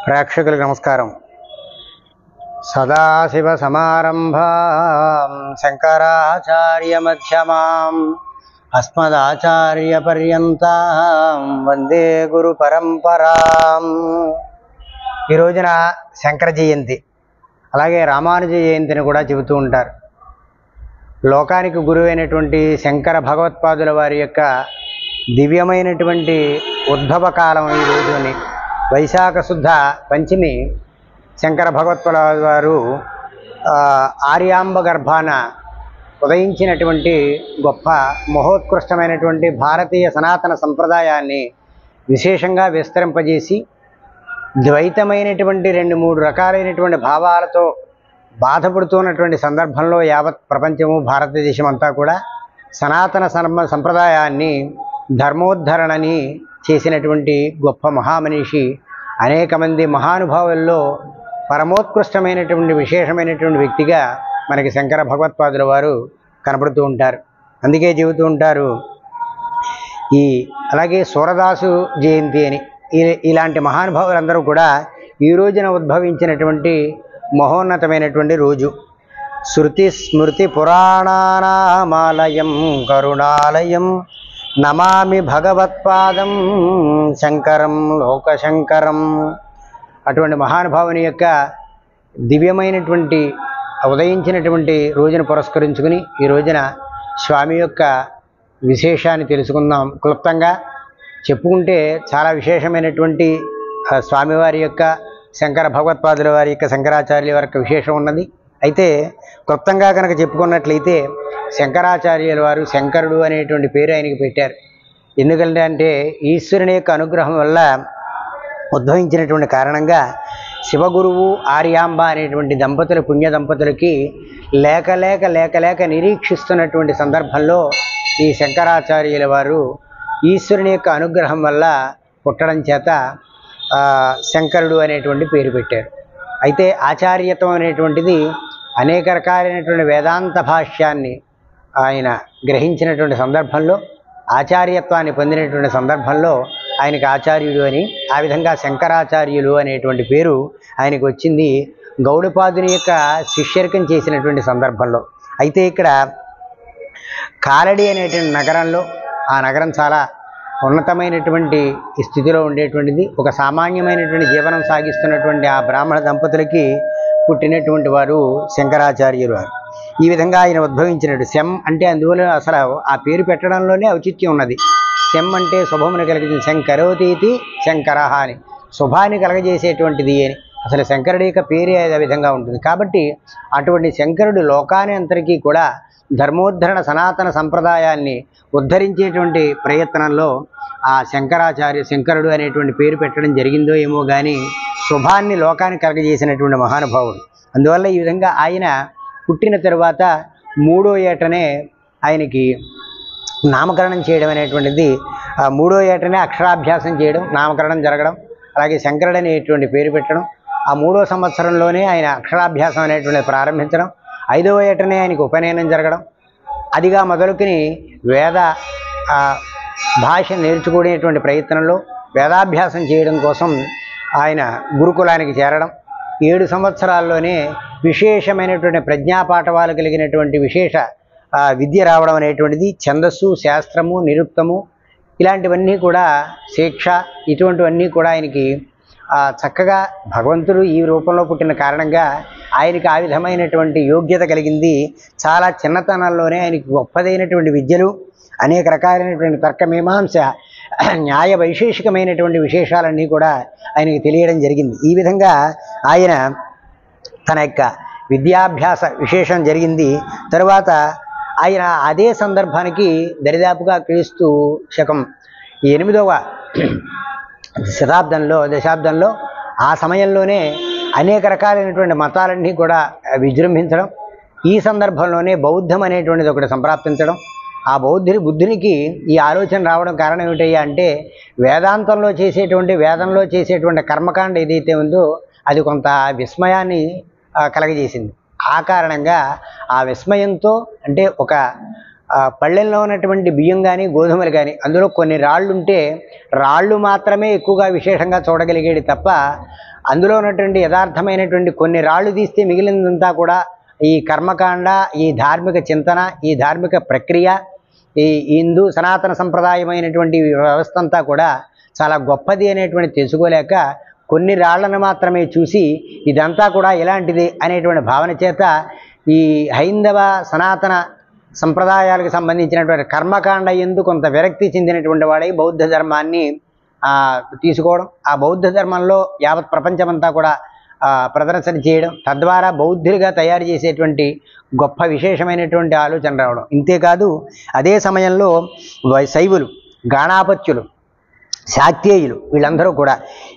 ప్రేక్షకులకు నమస్కారం. సదాశివ సమారంభాం శంకరాచార్య మధ్యమాం అస్మదాచార్య పర్యంతం వందే గురు పరంపరాం. ఈ రోజున శంకర జయంతి, అలాగే రామానుజ జయంతిని కూడా చెబుతూ ఉంటారు. లోకానికి గురువైనటువంటి శంకర భగవత్పాదుల వారి యొక్క దివ్యమైనటువంటి ఉద్భవ కాలం ఈ రోజుని వైశాఖ శుద్ధ పంచమి శంకర భగవత్పాదుల వారు ఆర్యాంబ గర్భాన ఉదయించినటువంటి గొప్ప మహోత్కృష్టమైనటువంటి భారతీయ సనాతన సంప్రదాయాన్ని విశేషంగా విస్తరింపజేసి ద్వైతమైనటువంటి 2-3 రకాలైనటువంటి భావాలతో బాధపడుతున్నటువంటి సందర్భంలో యావత్ ప్రపంచము భారతదేశం అంతా కూడా సనాతన సంప్రదాయాన్ని ధర్మోద్ధరణని చేసినటువంటి గొప్ప మహామనిషి. అనేక మంది మహానుభావుల్లో పరమోత్కృష్టమైనటువంటి విశేషమైనటువంటి వ్యక్తిగా మనకి శంకర భగవత్పాదుల వారు కనపడుతూ ఉంటారు. అందుకే చెబుతూ ఉంటారు అలాగే సూరదాసు జయంతి అని. ఇలాంటి మహానుభావులందరూ కూడా ఈ రోజున ఉద్భవించినటువంటి మహోన్నతమైనటువంటి రోజు. శృతి స్మృతి పురాణానామాలయం కరుణాలయం నమామి భగవత్పాదం శంకరం లోకశంకరం. అటువంటి మహానుభావుని యొక్క దివ్యమైనటువంటి ఉదయించినటువంటి రోజును పురస్కరించుకుని ఈ రోజున స్వామి యొక్క విశేషాన్ని తెలుసుకుందాం. క్లుప్తంగా చెప్పుకుంటే చాలా విశేషమైనటువంటి స్వామివారి యొక్క శంకర భగవత్పాదుల వారి యొక్క శంకరాచార్యుల వారి యొక్క విశేషం ఉన్నది. అయితే క్లుప్తంగా కనుక చెప్పుకున్నట్లయితే శంకరాచార్యుల వారు శంకరుడు అనేటువంటి పేరు ఆయనకి పెట్టారు. ఎందుకంటే ఈశ్వరుని యొక్క అనుగ్రహం వల్ల ఉద్భవించినటువంటి కారణంగా శివగురువు ఆర్యాంబ అనేటువంటి దంపతుల పుణ్య దంపతులకి లేక లేక లేక లేక నిరీక్షిస్తున్నటువంటి సందర్భంలో ఈ శంకరాచార్యుల వారు ఈశ్వరుని యొక్క అనుగ్రహం వల్ల పుట్టడం చేత శంకరుడు అనేటువంటి పేరు పెట్టారు. అయితే ఆచార్యత్వం అనేటువంటిది అనేక రకాలైనటువంటి వేదాంత భాష్యాన్ని ఆయన గ్రహించినటువంటి సందర్భంలో, ఆచార్యత్వాన్ని పొందినటువంటి సందర్భంలో ఆయనకి ఆచార్యుడు అని, ఆ విధంగా శంకరాచార్యులు అనేటువంటి పేరు ఆయనకు వచ్చింది గౌడపాదుని యొక్క శిష్యరికం చేసినటువంటి సందర్భంలో. అయితే ఇక్కడ కాలడి అనేటువంటి నగరంలో, ఆ నగరం చాలా ఉన్నతమైనటువంటి స్థితిలో ఉండేటువంటిది. ఒక సామాన్యమైనటువంటి జీవనం సాగిస్తున్నటువంటి ఆ బ్రాహ్మణ దంపతులకి పుట్టినటువంటి వారు శంకరాచార్యులు వారు. ఈ విధంగా ఆయన ఉద్భవించినట్టు శం అంటే అందువల్ల అసలు ఆ పేరు పెట్టడంలోనే ఔచిత్యం ఉన్నది. శం అంటే శుభమును కలిగించింది, శంకరోతీతి శంకర అని, శుభాన్ని కలగజేసేటువంటిది అని. అసలు శంకరుడి యొక్క పేరే ఆ విధంగా ఉంటుంది. కాబట్టి అటువంటి శంకరుడు లోకాన్ని అందరికీ కూడా ధర్మోద్ధరణ సనాతన సంప్రదాయాన్ని ఉద్ధరించేటువంటి ప్రయత్నంలో ఆ శంకరుడు అనేటువంటి పేరు పెట్టడం జరిగిందో ఏమో కానీ శుభాన్ని లోకాన్ని కలగజేసినటువంటి మహానుభావుడు. అందువల్ల ఈ విధంగా ఆయన పుట్టిన తరువాత 3వ ఏటనే ఆయనకి నామకరణం చేయడం అనేటువంటిది, 3వ ఏటనే అక్షరాభ్యాసం చేయడం, నామకరణం జరగడం, అలాగే శంకరుడు అనేటువంటి పేరు పెట్టడం, ఆ 3వ సంవత్సరంలోనే ఆయన అక్షరాభ్యాసం అనేటువంటిది ప్రారంభించడం, 5వ ఏటనే ఆయనకు ఉపనయనం జరగడం, అదిగా మొదలుకొని వేద భాష నేర్చుకునేటువంటి ప్రయత్నంలో వేదాభ్యాసం చేయడం కోసం ఆయన గురుకులానికి చేరడం, 7 సంవత్సరాల్లోనే విశేషమైనటువంటి ప్రజ్ఞాపాఠవాలు కలిగినటువంటి విశేష విద్య రావడం అనేటువంటిది, ఛందస్సు, శాస్త్రము, నిరుక్తము ఇలాంటివన్నీ కూడా, శిక్ష ఇటువంటివన్నీ కూడా ఆయనకి చక్కగా భగవంతుడు ఈ రూపంలో పుట్టిన కారణంగా ఆయనకి ఆ విధమైనటువంటి యోగ్యత కలిగింది. చాలా చిన్నతనంలోనే ఆయనకి గొప్పదైనటువంటి విద్యలు, అనేక రకాలైనటువంటి తర్కమీమాంస, న్యాయ వైశేషికమైనటువంటి విశేషాలన్నీ కూడా ఆయనకి తెలియడం జరిగింది. ఈ విధంగా ఆయన తన యొక్క విద్యాభ్యాస విశేషం జరిగింది. తరువాత ఆయన అదే సందర్భానికి దరిదాపుగా క్రీస్తు శకం 8వ దశాబ్దంలో ఆ సమయంలోనే అనేక రకాలైనటువంటి మతాలన్నీ కూడా విజృంభించడం, ఈ సందర్భంలోనే బౌద్ధం అనేటువంటిది ఒకటి సంప్రాప్తించడం, ఆ బుద్ధునికి ఈ ఆలోచన రావడం కారణం ఏమిటయ్యా అంటే వేదంలో చేసేటువంటి కర్మకాండ ఏదైతే ఉందో అది కొంత విస్మయాన్ని కలగజేసింది. ఆ కారణంగా ఆ విస్మయంతో, అంటే ఒక పళ్ళెంలో ఉన్నటువంటి బియ్యం కానీ గోధుమలు కానీ అందులో కొన్ని రాళ్ళు ఉంటే రాళ్ళు మాత్రమే ఎక్కువగా విశేషంగా చూడగలిగేది తప్ప అందులో ఉన్నటువంటి యథార్థమైనటువంటి కొన్ని రాళ్ళు తీస్తే మిగిలినంతా కూడా ఈ కర్మకాండ, ఈ ధార్మిక చింతన, ఈ ధార్మిక ప్రక్రియ, ఈ హిందూ సనాతన సంప్రదాయమైనటువంటి వ్యవస్థ అంతా కూడా చాలా గొప్పది అనేటువంటి తెలుసుకోలేక కొన్ని రాళ్లను మాత్రమే చూసి ఇదంతా కూడా ఇలాంటిది అనేటువంటి భావన చేత ఈ హైందవ సనాతన సంప్రదాయాలకు సంబంధించినటువంటి కర్మకాండ ఎందు కొంత విరక్తి చెందినటువంటి వాడై బౌద్ధ ధర్మాన్ని తీసుకోవడం, ఆ బౌద్ధ ధర్మంలో యావత్ ప్రపంచమంతా కూడా ప్రదర్శన చేయడం, తద్వారా బౌద్ధులుగా తయారు చేసేటువంటి గొప్ప విశేషమైనటువంటి ఆలోచన రావడం. ఇంతేకాదు అదే సమయంలో శైవులు, గాణాపత్యులు, శాక్తేయులు వీళ్ళందరూ కూడా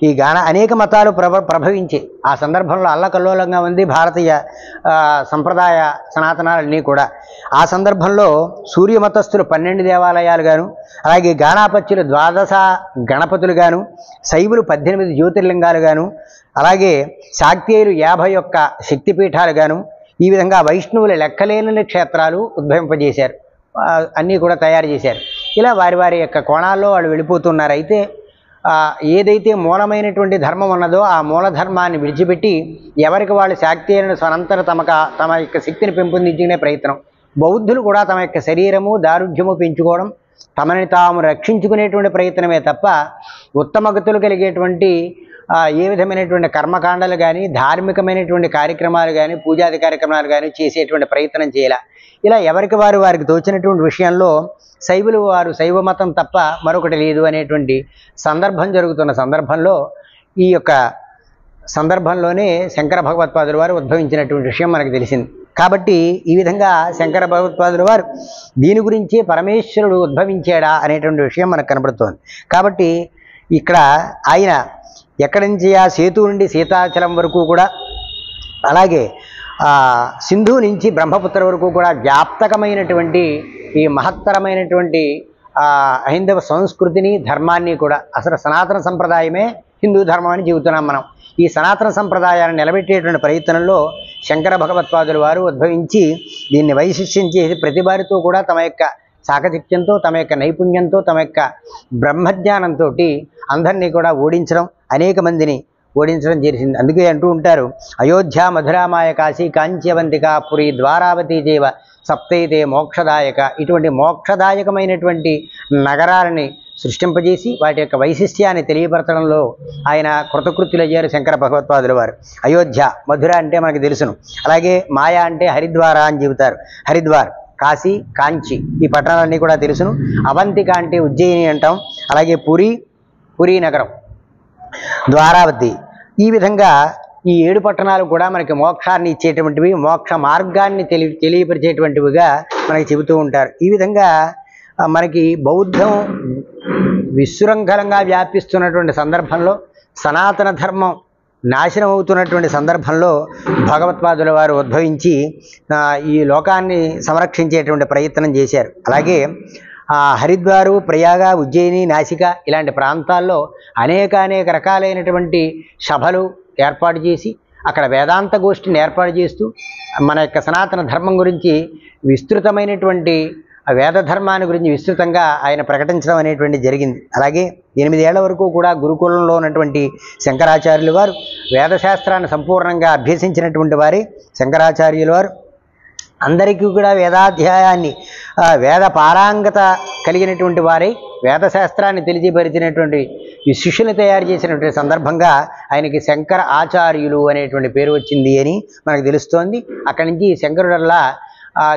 ఈ అనేక మతాలు ప్రభవించి ఆ సందర్భంలో అల్లకల్లోలంగా ఉంది భారతీయ సంప్రదాయ సనాతనాలన్నీ కూడా. ఆ సందర్భంలో సూర్యమతస్థులు 12 దేవాలయాలు గాను, అలాగే గాణాపత్యులు 12 గణపతులు గాను, శైవులు 18 జ్యోతిర్లింగాలు గాను, అలాగే శాక్తేయులు 51 శక్తిపీఠాలు గాను, ఈ విధంగా వైష్ణవులు లెక్కలేని క్షేత్రాలు ఉద్భవింపజేశారు, అన్నీ కూడా తయారు చేశారు. ఇలా వారి వారి యొక్క కోణాల్లో వాళ్ళు వెళ్ళిపోతున్నారు. అయితే ఏదైతే మూలమైనటువంటి ధర్మం ఉన్నదో ఆ మూల ధర్మాన్ని విడిచిపెట్టి ఎవరికి వాళ్ళు శాక్తేయులను స్వనంతర తమ యొక్క శక్తిని పెంపొందించుకునే ప్రయత్నం. బౌద్ధులు కూడా తమ యొక్క శరీరము దారుఢ్యము పెంచుకోవడం, తమని తాము రక్షించుకునేటువంటి ప్రయత్నమే తప్ప ఉత్తమ గతులు కలిగేటువంటి ఏ విధమైనటువంటి కర్మకాండలు కానీ, ధార్మికమైనటువంటి కార్యక్రమాలు కానీ, పూజాది కార్యక్రమాలు కానీ చేసేటువంటి ప్రయత్నం చేయాల. ఇలా ఎవరికి వారికి తోచినటువంటి విషయంలో శైవులు వారు శైవ మతం తప్ప మరొకటి లేదు అనేటువంటి సందర్భం జరుగుతున్న సందర్భంలో ఈ యొక్క సందర్భంలోనే శంకర భగవత్పాదుల వారు ఉద్భవించినటువంటి విషయం మనకు తెలిసింది. కాబట్టి ఈ విధంగా శంకర భగవత్పాదుల వారు దీని గురించి పరమేశ్వరుడు ఉద్భవించాడా అనేటువంటి విషయం మనకు కనబడుతోంది. కాబట్టి ఇక్కడ ఆయన ఎక్కడి నుంచి ఆ సేతు నుండి సీతాచలం వరకు కూడా, అలాగే సింధు నుంచి బ్రహ్మపుత్ర వరకు కూడా వ్యాప్తకమైనటువంటి ఈ మహత్తరమైనటువంటి హైందవ సంస్కృతిని, ధర్మాన్ని కూడా, అసలు సనాతన సంప్రదాయమే హిందూ ధర్మం అని చెబుతున్నాం మనం. ఈ సనాతన సంప్రదాయాన్ని నిలబెట్టేటువంటి ప్రయత్నంలో శంకర భగవత్పాదుల వారు ఉద్భవించి దీన్ని వైశిష్ట్యం చేసి ప్రతి వారితో కూడా తమ యొక్క చాకచక్యంతో, తమ యొక్క నైపుణ్యంతో, తమ యొక్క బ్రహ్మజ్ఞానంతో అందరినీ కూడా ఓడించడం, అనేక మందిని ఓడించడం జరిగింది. అందుకే అంటూ ఉంటారు, అయోధ్య, మధురామాయ, కాశీ, కాంచీవంతిక, పురి, ద్వారావతి దేవ సప్తైతే మోక్షదాయక, ఇటువంటి మోక్షదాయకమైనటువంటి నగరాలని సృష్టింపజేసి వాటి యొక్క వైశిష్ట్యాన్ని తెలియపరచడంలో ఆయన కృతకృత్యులయ్యారు శంకర భగవత్పాదుల వారు. అయోధ్య, మధుర అంటే మనకు తెలుసును, అలాగే మాయ అంటే హరిద్వార అని చెబుతారు. హరిద్వార్, కాశీ, కాంచి ఈ పట్టణాలన్నీ కూడా తెలుసును. అవంతిక అంటే ఉజ్జయిని అంటాం. అలాగే పురి నగరం, ద్వారావతి, ఈ విధంగా ఈ 7 పట్టణాలు కూడా మనకి మోక్షాన్ని ఇచ్చేటువంటివి, మోక్ష మార్గాన్ని తెలియపరిచేటువంటివిగా మనకి చెబుతూ ఉంటారు. ఈ విధంగా మనకి బౌద్ధం విశృంఖలంగా వ్యాపిస్తున్నటువంటి సందర్భంలో, సనాతన ధర్మం నాశనం అవుతున్నటువంటి సందర్భంలో భగవత్పాదుల వారు ఉద్భవించి ఈ లోకాన్ని సంరక్షించేటువంటి ప్రయత్నం చేశారు. అలాగే హరిద్వారు, ప్రయాగ, ఉజ్జయిని, నాసిక ఇలాంటి ప్రాంతాల్లో అనేక రకాలైనటువంటి సభలు ఏర్పాటు చేసి అక్కడ వేదాంత గోష్ఠిని ఏర్పాటు చేస్తూ మన యొక్క సనాతన ధర్మం గురించి విస్తృతమైనటువంటి వేద ధర్మాన్ని గురించి విస్తృతంగా ఆయన ప్రకటించడం అనేటువంటి జరిగింది. అలాగే 8 ఏళ్ల వరకు కూడా గురుకులంలో ఉన్నటువంటి శంకరాచార్యులు వారు వేదశాస్త్రాన్ని సంపూర్ణంగా అభ్యసించినటువంటి వారే శంకరాచార్యుల వారు. అందరికీ కూడా వేదాధ్యాయాన్ని, వేద పారాంగత కలిగినటువంటి వారై వేదశాస్త్రాన్ని తెలియపరిచినటువంటి శిష్యులు తయారు చేసినటువంటి సందర్భంగా ఆయనకి శంకర ఆచార్యులు అనేటువంటి పేరు వచ్చింది అని మనకు తెలుస్తోంది. అక్కడి నుంచి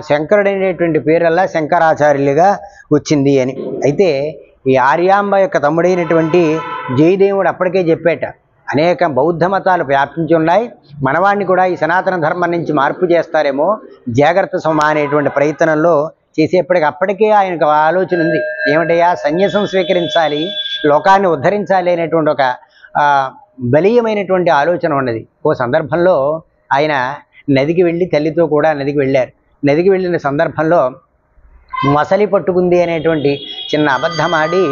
శంకరుడైనటువంటి పేరల్లా శంకరాచార్యులుగా వచ్చింది అని. అయితే ఈ ఆర్యాంబ యొక్క తమ్ముడైనటువంటి జయదేవుడు అప్పటికే చెప్పేట, అనేక బౌద్ధ మతాలు వ్యాపించి ఉన్నాయి, మనవాడిని కూడా ఈ సనాతన ధర్మం నుంచి మార్పు చేస్తారేమో, జాగ్రత్త సుమ అనేటువంటి ప్రయత్నంలో అప్పటికే ఆయనకు ఆలోచన ఉంది. ఏమిటయ్యా, సన్యాసం స్వీకరించాలి, లోకాన్ని ఉద్ధరించాలి అనేటువంటి ఒక బలీయమైనటువంటి ఆలోచన ఉన్నది. ఓ సందర్భంలో ఆయన నదికి వెళ్ళి తల్లితో కూడా నదికి వెళ్ళారు. నదికి వెళ్ళిన సందర్భంలో మసలి పట్టుకుంది అనేటువంటి చిన్న అబద్ధం ఆడి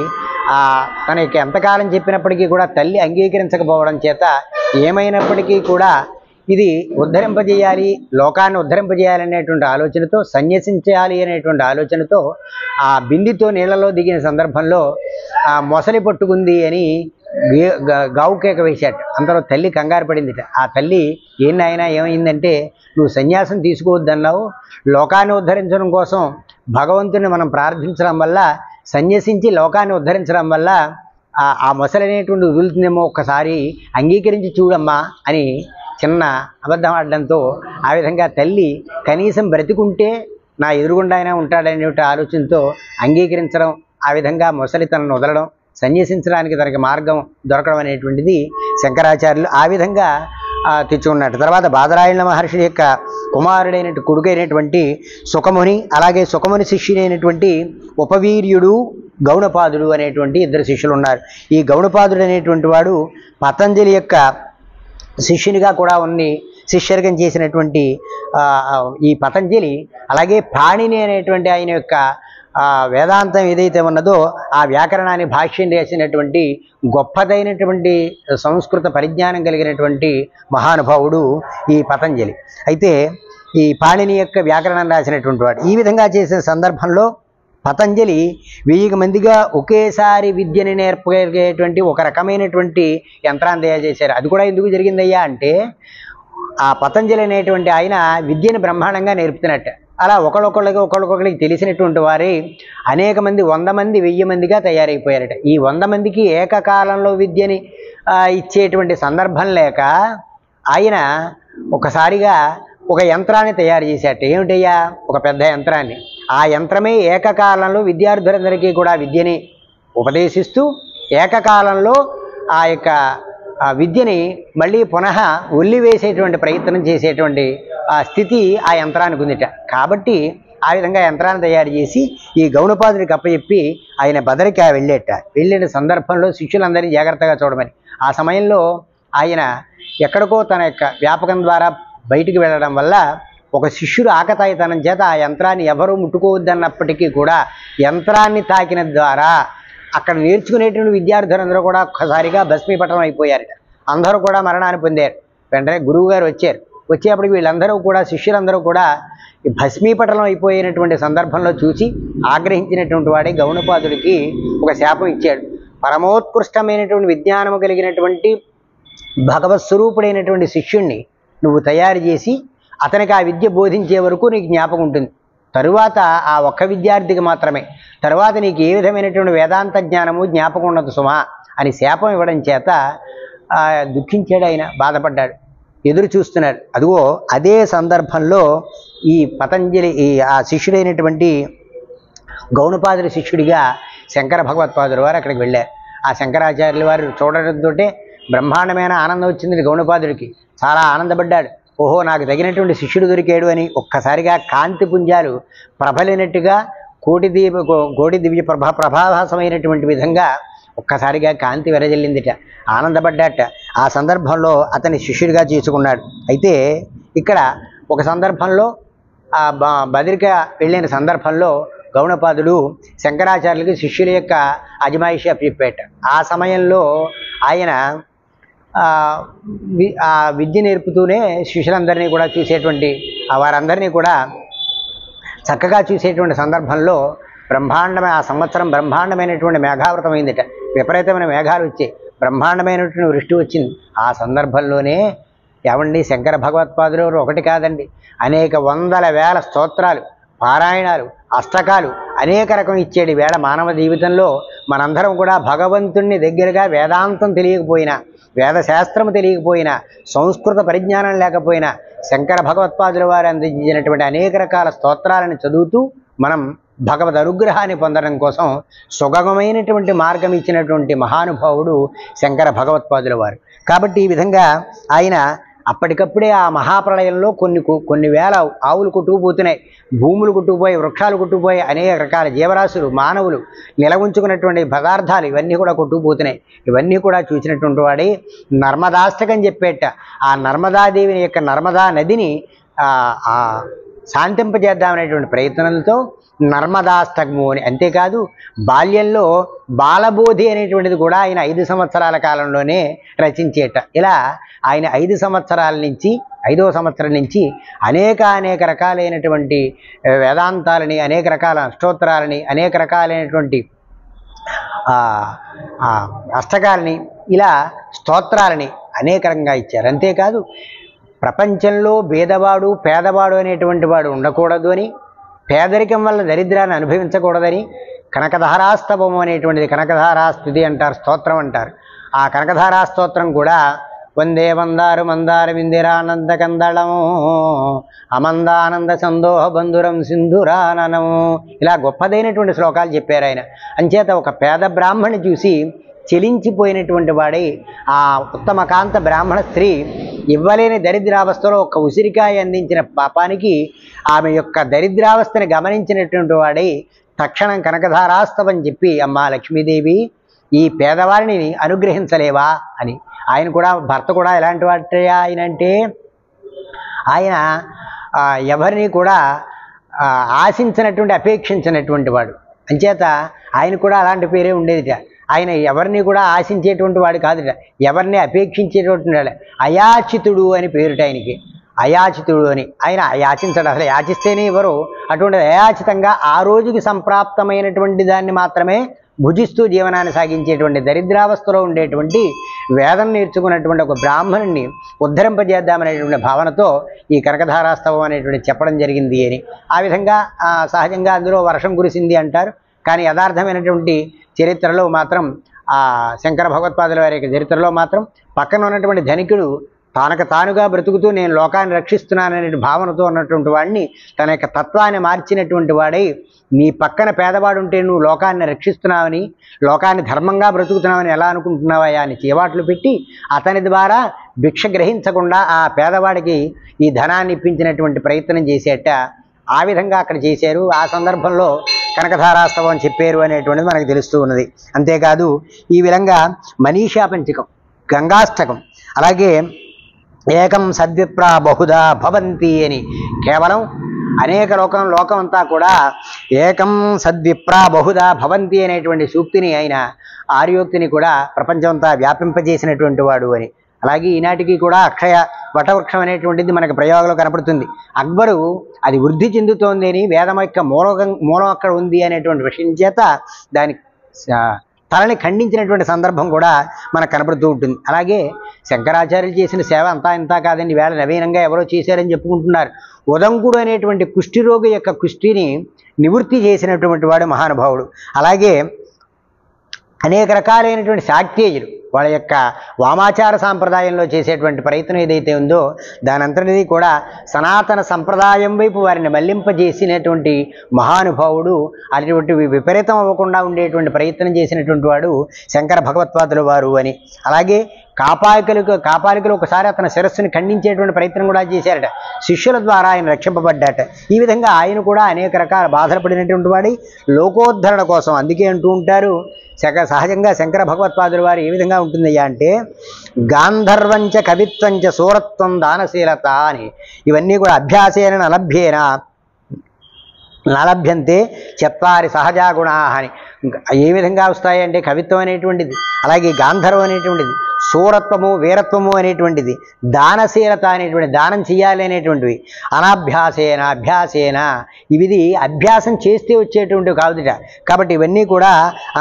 తనకి ఎంతకాలం చెప్పినప్పటికీ కూడా తల్లి అంగీకరించకపోవడం చేత ఏమైనప్పటికీ కూడా ఇది ఉద్ధరింపజేయాలి, లోకాన్ని ఉద్ధరింపజేయాలనేటువంటి ఆలోచనతో, సన్యసించాలి అనేటువంటి ఆలోచనతో ఆ బిందితో నీళ్ళలో దిగిన సందర్భంలో ఆ మొసలి పట్టుకుంది అని గావు కేక వేశాట. అంతలో తల్లి కంగారు పడిందిట. ఆ తల్లి నాయనా ఏమైందంటే, నువ్వు సన్యాసం తీసుకోవద్దన్నావు, లోకాన్ని ఉద్ధరించడం కోసం భగవంతుని మనం ప్రార్థించడం వల్ల, సన్యసించి లోకాన్ని ఉద్ధరించడం వల్ల ఆ మొసలి అనేటువంటి వదులుతుందేమో, ఒక్కసారి అంగీకరించి చూడమ్మా అని చిన్న అబద్ధం ఆడడంతో ఆ విధంగా తల్లి కనీసం బ్రతికుంటే నా ఎదురుగుండా అయినా ఉంటాడనే ఆలోచనతో అంగీకరించడం, ఆ విధంగా మొసలి తనను వదలడం, సన్యసించడానికి తనకి మార్గం దొరకడం అనేటువంటిది శంకరాచార్యులు ఆ విధంగా తెచ్చుకున్నట్టు. తర్వాత బాదరాయణ మహర్షి యొక్క కొడుకైనటువంటి సుఖముని, అలాగే సుఖముని శిష్యుడైనటువంటి ఉపవీర్యుడు, గౌణపాదుడు అనేటువంటి ఇద్దరు శిష్యులు ఉన్నారు. ఈ గౌణపాదుడు అనేటువంటి వాడు పతంజలి యొక్క శిష్యునిగా కూడా శిష్యర్గం చేసినటువంటి ఈ పతంజలి, అలాగే పాణిని అనేటువంటి ఆయన యొక్క వేదాంతం ఏదైతే ఉన్నదో ఆ వ్యాకరణాన్ని భాష్యం చేసినటువంటి గొప్పదైనటువంటి సంస్కృత పరిజ్ఞానం కలిగినటువంటి మహానుభావుడు ఈ పతంజలి. అయితే ఈ పాణిని యొక్క వ్యాకరణం రాసినటువంటి వాడు. ఈ విధంగా చేసిన సందర్భంలో పతంజలి 1000 మందిగా ఒకేసారి విద్యని నేర్పగలిగేటువంటి ఒక రకమైనటువంటి యంత్రాన్ని తయారు చేశారు. అది కూడా ఎందుకు జరిగిందయ్యా అంటే, ఆ పతంజలి అనేటువంటి ఆయన విద్యను బ్రహ్మాండంగా నేర్పుతున్నట్టు. అలా ఒకళ్ళొకళ్ళకి తెలిసినటువంటి వారి అనేక మంది 100 మంది 1000 మందిగా తయారైపోయారట. ఈ 100 మందికి ఏకకాలంలో విద్యని ఇచ్చేటువంటి సందర్భం లేక ఆయన ఒకసారిగా ఒక యంత్రాన్ని తయారు చేశాట. ఏమిటయ్యా? ఒక పెద్ద యంత్రాన్ని. ఆ యంత్రమే ఏకకాలంలో విద్యార్థులందరికీ కూడా విద్యని ఉపదేశిస్తూ ఏకకాలంలో ఆ యొక్క విద్యని మళ్ళీ పునః ఒల్లివేసేటువంటి ప్రయత్నం చేసేటువంటి స్థితి ఆ యంత్రానికి ఉందిట. కాబట్టి ఆ విధంగా యంత్రాన్ని తయారు చేసి ఈ గౌణపాదుడికి అప్పచెప్పి ఆయన బదరికి వెళ్ళిన సందర్భంలో శిష్యులందరినీ జాగ్రత్తగా చూడమని. ఆ సమయంలో ఆయన ఎక్కడికో తన యొక్క వ్యాపకం ద్వారా బయటికి వెళ్ళడం వల్ల ఒక శిష్యుడు ఆకతాయితనం చేత ఆ యంత్రాన్ని ఎవరూ ముట్టుకోవద్దన్నప్పటికీ కూడా యంత్రాన్ని తాకిన ద్వారా అక్కడ నేర్చుకునేటువంటి విద్యార్థులందరూ కూడా ఒక్కసారిగా భస్మీపటం అయిపోయారు. అందరూ కూడా మరణాన్ని పొందారు. వెంటనే గురువు గారు వచ్చేప్పటికి వీళ్ళందరూ కూడా శిష్యులందరూ కూడా భస్మీపటలం అయిపోయినటువంటి సందర్భంలో చూసి ఆగ్రహించినటువంటి వాడే గౌణపాదుడికి ఒక శాపం ఇచ్చాడు. పరమోత్కృష్టమైనటువంటి విజ్ఞానము కలిగినటువంటి భగవత్ స్వరూపుడైనటువంటి శిష్యుణ్ణి నువ్వు తయారు చేసి అతనికి ఆ విద్య బోధించే వరకు నీకు జ్ఞాపకం ఉంటుంది. తరువాత ఆ ఒక్క విద్యార్థికి మాత్రమే, తరువాత నీకు ఏ విధమైనటువంటి వేదాంత జ్ఞానము జ్ఞాపకం ఉండదు సుమా అని శాపం ఇవ్వడం చేత దుఃఖించాడు. ఆయన బాధపడ్డాడు, ఎదురు చూస్తున్నాడు. అదిగో అదే సందర్భంలో ఈ పతంజలి ఆ శిష్యుడైనటువంటి గౌణపాదుడి శిష్యుడిగా శంకర భగవత్పాదుల వారు అక్కడికి వెళ్ళారు. ఆ శంకరాచార్యుల వారు చూడడంతో బ్రహ్మాండమైన ఆనందం వచ్చింది గౌణపాదుడికి. చాలా ఆనందపడ్డాడు. ఓహో, నాకు తగినటువంటి శిష్యుడు దొరికాడు అని. ఒక్కసారిగా కాంతి పుంజాలు ప్రబలినట్టుగా కోటి దివ్య ప్రభాభాసమైనటువంటి విధంగా ఒక్కసారిగా కాంతి వెరజల్లిందిట. ఆనందపడ్డాట. ఆ సందర్భంలో అతని శిష్యుడిగా చేసుకున్నాడు. అయితే ఇక్కడ ఒక సందర్భంలో బదరిక వెళ్ళిన సందర్భంలో గౌణపాదుడు శంకరాచార్యులకి శిష్యుల యొక్క అజమాయిషి చెప్పాట. ఆ సమయంలో ఆయన ఆ విద్య నేర్పుతూనే శిష్యులందరినీ కూడా చూసేటువంటి వారందరినీ కూడా చక్కగా చూసేటువంటి సందర్భంలో ఆ సంవత్సరం బ్రహ్మాండమైనటువంటి మేఘావృతమైందిట. విపరీతమైన మేఘాలు వచ్చాయి, బ్రహ్మాండమైనటువంటి వృష్టి వచ్చింది. ఆ సందర్భంలోనే ఏమండి శంకర భగవత్పాదులు ఒకటి కాదండి, అనేక వందల వేల స్తోత్రాలు, పారాయణాలు, అష్టకాలు అనేక రకం ఇచ్చేది వేళ మానవ జీవితంలో మనందరం కూడా భగవంతుణ్ణి దగ్గరగా వేదాంతం తెలియకపోయినా, వేదశాస్త్రం తెలియకపోయినా, సంస్కృత పరిజ్ఞానం లేకపోయినా శంకర భగవత్పాదుల వారు అందించినటువంటి అనేక రకాల స్తోత్రాలను చదువుతూ మనం భగవద్ అనుగ్రహాన్ని పొందడం కోసం సుగమమైనటువంటి మార్గం ఇచ్చినటువంటి మహానుభావుడు శంకర భగవత్పాదుల వారు. కాబట్టి ఈ విధంగా ఆయన అప్పటికప్పుడే ఆ మహాప్రళయంలో కొన్ని వేల ఆవులు కొట్టుకుపోతున్నాయి, భూములు కొట్టుకుపోయి, వృక్షాలు కొట్టుకుపోయి, అనేక రకాల జీవరాశులు, మానవులు నిలవుంచుకున్నటువంటి పదార్థాలు ఇవన్నీ కూడా కొట్టుకుపోతున్నాయి. ఇవన్నీ కూడా చూసినటువంటి వాడే నర్మదాష్టకం చెప్పేట. ఆ నర్మదాదేవిని యొక్క నర్మదా నదిని శాంతింపజేద్దామనేటువంటి ప్రయత్నంతో నర్మదాష్టకము అని. అంతేకాదు బాల్యంలో బాలబోధి అనేటువంటిది కూడా ఆయన 5 సంవత్సరాల కాలంలోనే రచించేట. ఇలా ఆయన 5 సంవత్సరాల నుంచి 5వ సంవత్సరం నుంచి అనేక రకాలైనటువంటి వేదాంతాలని, అనేక రకాల అష్టోత్తరాలని, అనేక రకాలైనటువంటి అష్టకాలని, ఇలా స్తోత్రాలని అనేక రకంగా ఇచ్చారు. అంతేకాదు ప్రపంచంలో భేదవాడు పేదవాడు అనేటువంటి వాడు ఉండకూడదు అని, పేదరికం వల్ల దరిద్రాన్ని అనుభవించకూడదని కనకధారాస్తవము అనేటువంటిది, కనకధారాస్తుతి అంటారు, స్తోత్రం అంటారు. ఆ కనకధారా స్తోత్రం కూడా వందే మందారు మందార విందిరానంద కందళము అమందానంద సందోహ బంధురం సింధురాననము, ఇలా గొప్పదైనటువంటి శ్లోకాలు చెప్పారు ఆయన. అంచేత ఒక పేద బ్రాహ్మణి చూసి చెలించిపోయినటువంటి వాడై ఆ ఉత్తమ కాంత బ్రాహ్మణ స్త్రీ ఇవ్వలేని దరిద్రావస్థలో ఒక ఉసిరికాయ అందించిన పాపానికి ఆమె యొక్క దరిద్రావస్థని గమనించినటువంటి వాడై తక్షణం కనకధారాస్తవం చెప్పి, అమ్మా లక్ష్మీదేవి ఈ పేదవారిని అనుగ్రహించలేవా అని. ఆయన కూడా, భర్త కూడా ఎలాంటి వాడు ఆయన అంటే, ఆయన ఎవరిని కూడా ఆశించినటువంటి అపేక్షించినటువంటి వాడు. అంచేత ఆయన కూడా అలాంటి పేరే ఉండేదిట. ఆయన ఎవరిని కూడా ఆశించేటువంటి వాడు కాదుట, ఎవరిని అపేక్షించేటువంటి వాడు. అయాచితుడు అని పేరుట ఆయనకి, అయాచితుడు అని. ఆయన యాచించడు, అసలు యాచిస్తేనే ఎవరు, అటువంటి అయాచితంగా ఆ రోజుకి సంప్రాప్తమైనటువంటి దాన్ని మాత్రమే భుజిస్తూ జీవనాన్ని సాగించేటువంటి దరిద్రావస్థలో ఉండేటువంటి వేదం నేర్చుకున్నటువంటి ఒక బ్రాహ్మణుని ఉద్ధరింపజేద్దామనేటువంటి భావనతో ఈ కనకధారాస్తవం అనేటువంటి చెప్పడం జరిగింది అని. ఆ విధంగా సహజంగా అందులో వర్షం కురిసింది అంటారు, కానీ యథార్థమైనటువంటి చరిత్రలో మాత్రం శంకర భగవత్పాదుల వారి యొక్క చరిత్రలో మాత్రం పక్కన ఉన్నటువంటి ధనికుడు తానకు తానుగా బ్రతుకుతూ నేను లోకాన్ని రక్షిస్తున్నాననే భావనతో ఉన్నటువంటి వాడిని తన యొక్క తత్వాన్ని మార్చినటువంటి వాడై, నీ పక్కన పేదవాడు ఉంటే నువ్వు లోకాన్ని రక్షిస్తున్నావని, లోకాన్ని ధర్మంగా బ్రతుకుతున్నావని ఎలా అనుకుంటున్నావా అని చేవాట్లు పెట్టి అతని ద్వారా భిక్ష గ్రహించకుండా ఆ పేదవాడికి ఈ ధనాన్ని ఇప్పించినటువంటి ప్రయత్నం చేసేట. ఆ విధంగా అక్కడ చేశారు. ఆ సందర్భంలో కనకధారాస్తవం చెప్పారు అనేటువంటిది మనకు తెలుస్తూ ఉన్నది. అంతేకాదు ఈ విధంగా మనీషా పంచకం, గంగాష్టకం, అలాగే ఏకం సద్విప్రా బహుదా భవంతి అని, కేవలం అనేక లోకం అంతా కూడా ఏకం సద్విప్రా బహుదా భవంతి అనేటువంటి సూక్తిని ఆయన ఆర్యోక్తిని కూడా ప్రపంచమంతా వ్యాపింపజేసినటువంటి వాడు అని. అలాగే ఈనాటికి కూడా అక్షయ వటవృక్షం అనేటువంటిది మనకు ప్రయోగంలో కనపడుతుంది. అక్బరు అది వృద్ధి చెందుతోంది అని, వేదం యొక్క మూలం అక్కడ ఉంది అనేటువంటి విషయం చేత దాని తలని ఖండించినటువంటి సందర్భం కూడా మనకు కనపడుతూ ఉంటుంది. అలాగే శంకరాచార్యులు చేసిన సేవ అంతా ఇంతా కాదండి, వేళ నవీనంగా ఎవరో చేశారని చెప్పుకుంటున్నారు. ఉదంకుడు అనేటువంటి కుష్ఠిరోగి యొక్క కుష్ఠిని నివృత్తి చేసినటువంటి వాడు మహానుభావుడు. అలాగే అనేక రకాలైనటువంటి శాక్తేయులు వాళ్ళ యొక్క వామాచార సాంప్రదాయంలో చేసేటువంటి ప్రయత్నం ఏదైతే ఉందో దానంతటిది కూడా సనాతన సంప్రదాయం వైపు వారిని మళ్లింపజేసినటువంటి మహానుభావుడు. అటువంటి విపరీతం అవ్వకుండా ఉండేటువంటి ప్రయత్నం చేసినటువంటి వాడు శంకర భగవత్పాదుల వారు అని. అలాగే కాపాలికలు ఒకసారి అతని శిరస్సుని ఖండించేటువంటి ప్రయత్నం కూడా చేశారట. శిష్యుల ద్వారా ఆయన రక్షింపబడ్డాట. ఈ విధంగా ఆయన కూడా అనేక రకాల బాధలు పడినటువంటి వాడి లోకోద్ధరణ కోసం, అందుకే అంటూ ఉంటారు సహజంగా శంకర భగవత్పాదుల వారు ఏ విధంగా ఉంటుందయ్యా అంటే, గాంధర్వంచ కవిత్వంచ సూరత్వం దానశీలత అని. ఇవన్నీ కూడా అభ్యాసేన నలభ్యంతే చత్వారి సహజా గుణా అని. ఏ విధంగా వస్తాయంటే కవిత్వం అనేటువంటిది, అలాగే గాంధర్వం అనేటువంటిది, సూరత్వము వీరత్వము అనేటువంటిది, దానశీలత అనేటువంటి దానం చేయాలి అనేటువంటివి, అభ్యాసేన ఇవి అభ్యాసం చేస్తే వచ్చేటువంటివి కాదుట. కాబట్టి ఇవన్నీ కూడా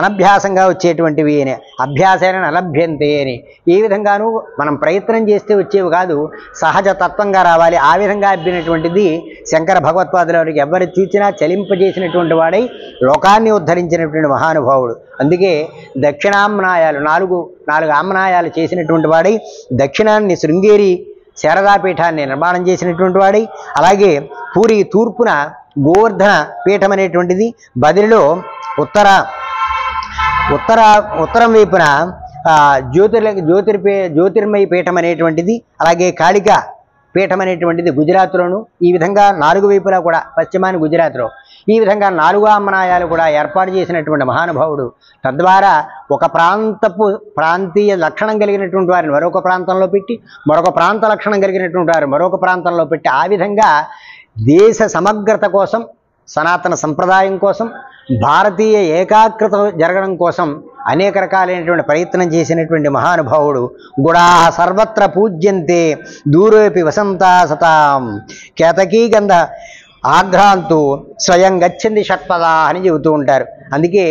అనభ్యాసంగా వచ్చేటువంటివి అని. అభ్యాసేన నలభ్యంతే అని. ఏ విధంగానూ మనం ప్రయత్నం చేస్తే వచ్చేవి కాదు, సహజ తత్వంగా రావాలి. ఆ విధంగా అబ్బినటువంటిది శంకర భగవత్పాదుల వారికి ఎవరు చూచినా చలింపజేసినటువంటి వాడై లోకాన్ని ఉద్ధరించినటువంటి మహానుభావుడు. అందుకే దక్షిణామ్నాయాలు నాలుగు ఆమ్నాయాలు చేసినటువంటి వాడై, దక్షిణాన్ని శృంగేరి శారదాపీఠాన్ని నిర్మాణం చేసినటువంటి వాడై, అలాగే పూరి తూర్పున గోవర్ధన పీఠం అనేటువంటిది, బదిలిలో ఉత్తరం వైపున జ్యోతిర్మయ పీఠం అనేటువంటిది, అలాగే కాళికా పీఠం అనేటువంటిది గుజరాత్లోను. ఈ విధంగా 4 వైపులా కూడా పశ్చిమాని గుజరాత్లో ఈ విధంగా 4 ఆమ్నాయాలు కూడా ఏర్పాటు చేసినటువంటి మహానుభావుడు. తద్వారా ఒక ప్రాంతీయ లక్షణం కలిగినటువంటి వారిని మరొక ప్రాంతంలో పెట్టి, మరొక ప్రాంత లక్షణం కలిగినటువంటి వారు మరొక ప్రాంతంలో పెట్టి, ఆ విధంగా దేశ సమగ్రత కోసం, సనాతన సంప్రదాయం కోసం, భారతీయ ఏకాగ్రత జరగడం కోసం అనేక రకాలైనటువంటి ప్రయత్నం చేసినటువంటి మహానుభావుడు. గుడా సర్వత్ర పూజ్యంతే దూరేపి వసంతా సతాం కేతకీ గంధ ఆఘ్రాంతు స్వయం గచ్చంది షట్పదా అని చెబుతూ ఉంటారు. అందుకే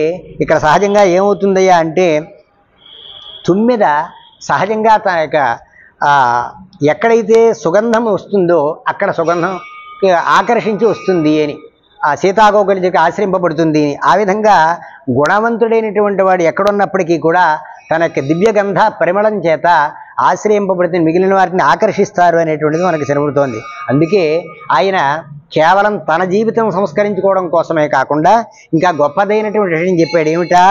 ఇక్కడ సహజంగా ఏమవుతుందయ్యా అంటే తుమ్మెద సహజంగా తన యొక్క ఎక్కడైతే సుగంధం వస్తుందో అక్కడ సుగంధం ఆకర్షించి వస్తుంది అని, ఆ సీతాకోకలికి ఆశ్రయింపబడుతుంది. ఆ విధంగా గుణవంతుడైనటువంటి వాడు ఎక్కడున్నప్పటికీ కూడా తన యొక్క దివ్యగంధ పరిమళం చేత ఆశ్రయింపబడుతుంది, మిగిలిన వారిని ఆకర్షిస్తారు అనేటువంటిది మనకు కనబడుతోంది. అందుకే ఆయన కేవలం తన జీవితం సంస్కరించుకోవడం కోసమే కాకుండా ఇంకా గొప్పదైనటువంటి విషయం చెప్పాడు. ఏమిటా?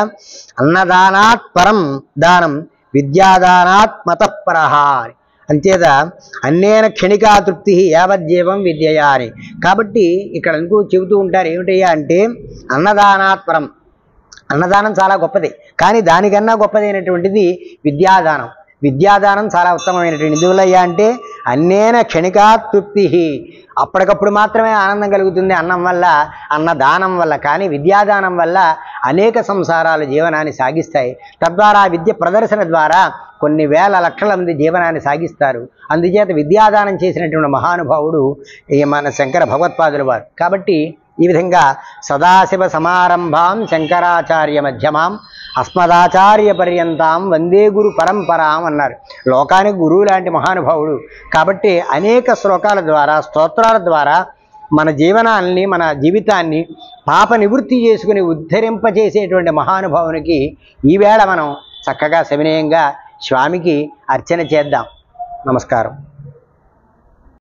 అన్నదానాత్ పరం దానం విద్యాదానాత్ మతఃపరః. అంతేత అన్నేన క్షణికా తృప్తి యావజ్జీవం విద్యయా అని. కాబట్టి ఇక్కడ ఇంకో చెబుతూ ఉంటారు. ఏమిటయ్యా అంటే అన్నదానాత్పరం, అన్నదానం చాలా గొప్పది, కానీ దానికన్నా గొప్పదైనటువంటిది విద్యాదానం. విద్యాదానం చాలా ఉత్తమమైనటువంటి. ఎందువల్లయ్యా అంటే అన్నేన క్షణికా తృప్తి, అప్పటికప్పుడు మాత్రమే ఆనందం కలుగుతుంది అన్నం వల్ల, అన్నదానం వల్ల. కానీ విద్యాదానం వల్ల అనేక సంసారాలు జీవనాన్ని సాగిస్తాయి. తద్వారా విద్య ప్రదర్శన ద్వారా కొన్ని వేల లక్షల మంది జీవనాన్ని సాగిస్తారు. అందుచేత విద్యాదానం చేసినటువంటి మహానుభావుడు మన శంకర భగవత్పాదుల వారు. కాబట్టి ఈ విధంగా సదాశివ సమారంభాం శంకరాచార్య మధ్యమాం అస్మదాచార్య పర్యంతాం వందే గురు పరంపరాం అన్నారు. లోకానికి గురువు లాంటి మహానుభావుడు. కాబట్టి అనేక శ్లోకాల ద్వారా, స్తోత్రాల ద్వారా మన జీవనాన్ని, మన జీవితాన్ని పాప నివృత్తి చేసుకుని ఉద్ధరింపజేసేటువంటి మహానుభావునికి ఈవేళ మనం చక్కగా సవినయంగా స్వామికి అర్చన చేద్దాం. నమస్కారం.